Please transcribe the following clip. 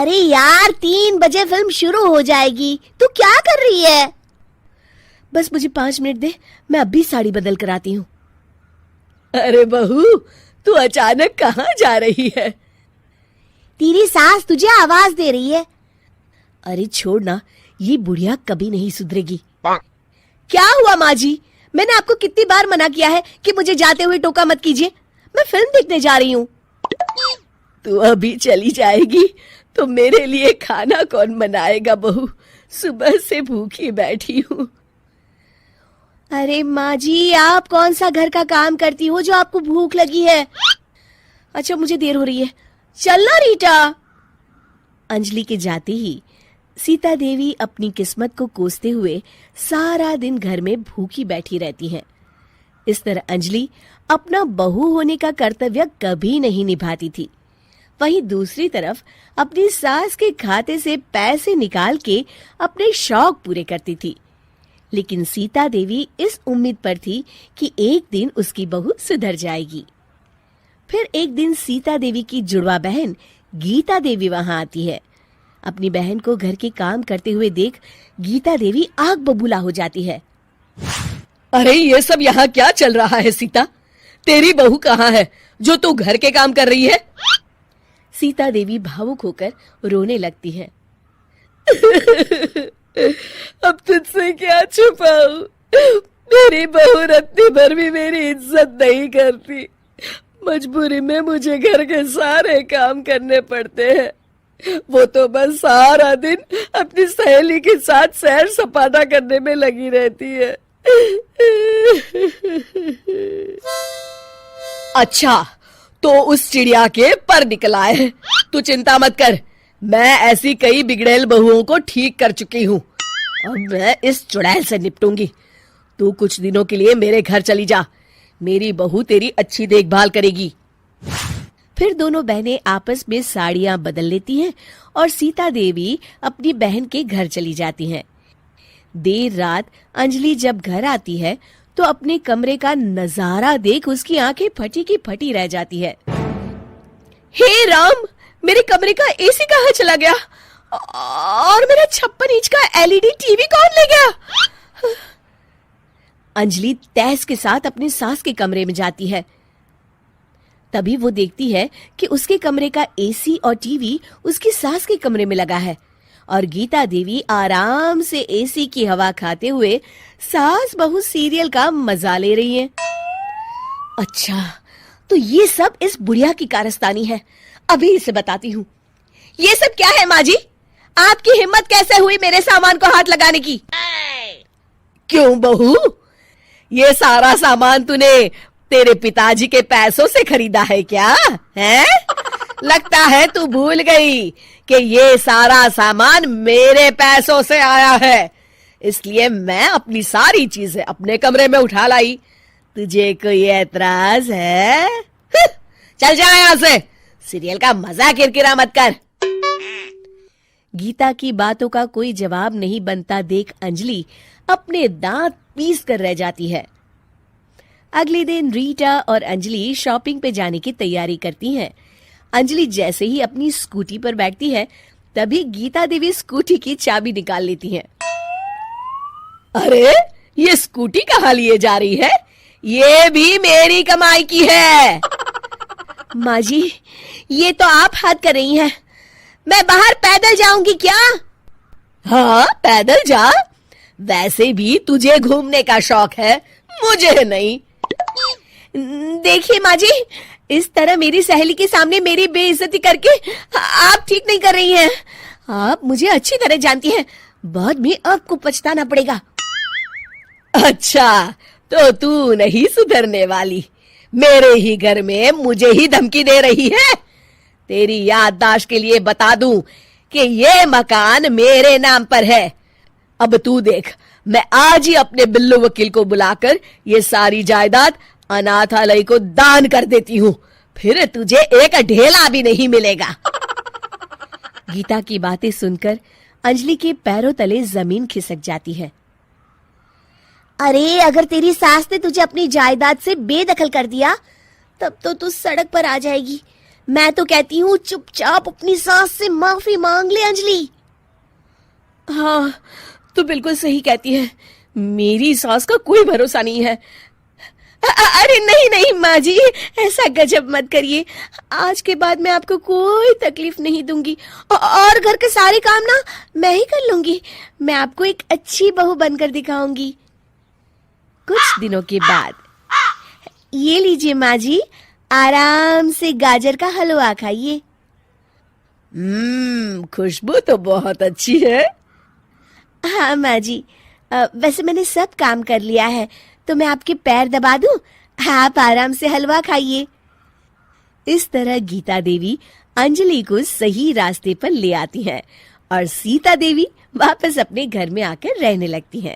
अरे यार 3 बजे फिल्म शुरू हो जाएगी, तू क्या कर रही है? बस मुझे 5 मिनट दे, मैं अभी साड़ी बदल कर आती हूँ। अरे बहू, तू अचानक कहाँ जा रही है? तेरी सास तुझे आवाज दे रही है। अरे छोड़ ना, ये बुढ़िया कभी नहीं सुधरेगी। क्या हुआ माँ जी? मैंने आपको कितनी बार मना किया है कि मुझे जाते हुए टोका मत कीजिए। मैं फिल्म देखने जा रही हूँ। तू अभी चली जाएगी तो मेरे लिए खाना कौन बनाएगा बहू? सुबह से भूखी बैठी हूँ। अरे माँ जी, आप कौन सा घर का काम करती हो जो आपको भूख लगी है? अच्छा, मुझे देर हो रही है, चलना रीटा। अंजलि के जाते ही सीता देवी अपनी किस्मत को कोसते हुए सारा दिन घर में भूखी बैठी रहती हैं। इस तरह अंजलि अपना बहू होने का कर्तव्य कभी नहीं निभाती थी। वहीं दूसरी तरफ अपनी सास के खाते से पैसे निकाल के अपने शौक पूरे करती थी। लेकिन सीता देवी इस उम्मीद पर थी कि एक दिन उसकी बहू सुधर जाएगी। फिर एक दिन सीता देवी की जुड़वा बहन गीता देवी वहां आती है। अपनी बहन को घर के काम करते हुए देख गीता देवी आग बबूला हो जाती है। अरे ये सब यहाँ क्या चल रहा है सीता? तेरी बहू कहाँ है जो तू घर के काम कर रही है? सीता देवी भावुक होकर रोने लगती है। अब तुझसे क्या छुपाऊं? मेरी बहू रत्ती भर भी मेरी इज्जत नहीं करती। मजबूरी में मुझे घर के सारे काम करने पड़ते हैं। वो तो बस सारा दिन अपनी सहेली के साथ सैर सपाटा करने में लगी रहती है। अच्छा, तो उस चिड़िया के पर निकल आए। तू चिंता मत कर, मैं ऐसी कई बिगड़ैल बहुओं को ठीक कर चुकी हूँ। अब मैं इस चुड़ैल से निपटूंगी। तू कुछ दिनों के लिए मेरे घर चली जा, मेरी बहू तेरी अच्छी देखभाल करेगी। फिर दोनों बहनें आपस में साड़ियां बदल लेती हैं और सीता देवी अपनी बहन के घर चली जाती हैं। देर रात अंजलि जब घर आती है तो अपने कमरे का नजारा देख उसकी आंखें फटी की फटी रह जाती है। हे राम, मेरे कमरे का एसी कहाँ चला गया? और मेरा 56 इंच का एलईडी टीवी कौन ले गया? अंजलि तैस के साथ अपनी सास के कमरे में जाती है। तभी वो देखती है कि उसके कमरे का एसी और टीवी उसकी सास के कमरे में लगा है और गीता देवी आराम से एसी की हवा खाते हुए सास बहू सीरियल का मजा ले रही हैं। अच्छा, तो ये सब इस बुढ़िया की कारस्तानी है। अभी इसे बताती हूँ। ये सब क्या है माँ जी? आपकी हिम्मत कैसे हुई मेरे सामान को हाथ लगाने की? क्यों बहू, ये सारा सामान तूने तेरे पिताजी के पैसों से खरीदा है क्या? है? लगता है तू भूल गई कि ये सारा सामान मेरे पैसों से आया है, इसलिए मैं अपनी सारी चीजें अपने कमरे में उठा लाई। तुझे कोई एतराज है? चल जा यहाँ से, सीरियल का मजा किरकिरा मत कर। गीता की बातों का कोई जवाब नहीं बनता देख अंजलि अपने दांत पीस कर रह जाती है। अगले दिन रीटा और अंजलि शॉपिंग पे जाने की तैयारी करती हैं। अंजलि जैसे ही अपनी स्कूटी पर बैठती है तभी गीता देवी स्कूटी की चाबी निकाल लेती हैं। अरे, ये स्कूटी कहाँ लिए जा रही है? ये भी मेरी कमाई की है। माँ जी, ये तो आप हाथ कर रही हैं। मैं बाहर पैदल जाऊंगी क्या? हाँ, पैदल जा। वैसे भी तुझे घूमने का शौक है, मुझे नहीं। देखिए माँ जी, इस तरह मेरी सहेली के सामने मेरी बेइज्जती करके आप ठीक नहीं कर रही हैं। आप मुझे अच्छी तरह जानती हैं, बाद में आपको पछताना पड़ेगा। अच्छा, तो तू नहीं सुधरने वाली, मेरे ही घर में मुझे ही धमकी दे रही है। तेरी याददाश्त के लिए बता दूं कि ये मकान मेरे नाम पर है। अब तू देख, मैं आज ही अपने बिल्लू वकील को बुलाकर ये सारी जायदाद अनाथालय को दान कर देती हूँ, फिर तुझे एक ढेला भी नहीं मिलेगा। गीता की बातें सुनकर अंजलि के पैरों तले जमीन खिसक जाती है। अरे, अगर तेरी सास ने तुझे अपनी जायदाद से बेदखल कर दिया तब तो तू सड़क पर आ जाएगी। मैं तो कहती हूँ चुपचाप अपनी सास से माफी मांग ले अंजलि। हाँ, तो बिल्कुल सही कहती है, मेरी सास का कोई भरोसा नहीं है। अरे नहीं नहीं माँ जी, ऐसा गजब मत करिए। आज के बाद मैं आपको कोई तकलीफ नहीं दूंगी और घर के सारे काम ना मैं ही कर लूंगी। मैं आपको एक अच्छी बहू बनकर दिखाऊंगी। कुछ दिनों के बाद, ये लीजिए माँ जी, आराम से गाजर का हलवा खाइए। खुशबू तो बहुत अच्छी है। हाँ माँ जी, वैसे मैंने सब काम कर लिया है, तो मैं आपके पैर दबा दूं? आप आराम से हलवा खाइए। इस तरह गीता देवी अंजलि को सही रास्ते पर ले आती हैं और सीता देवी वापस अपने घर में आकर रहने लगती हैं।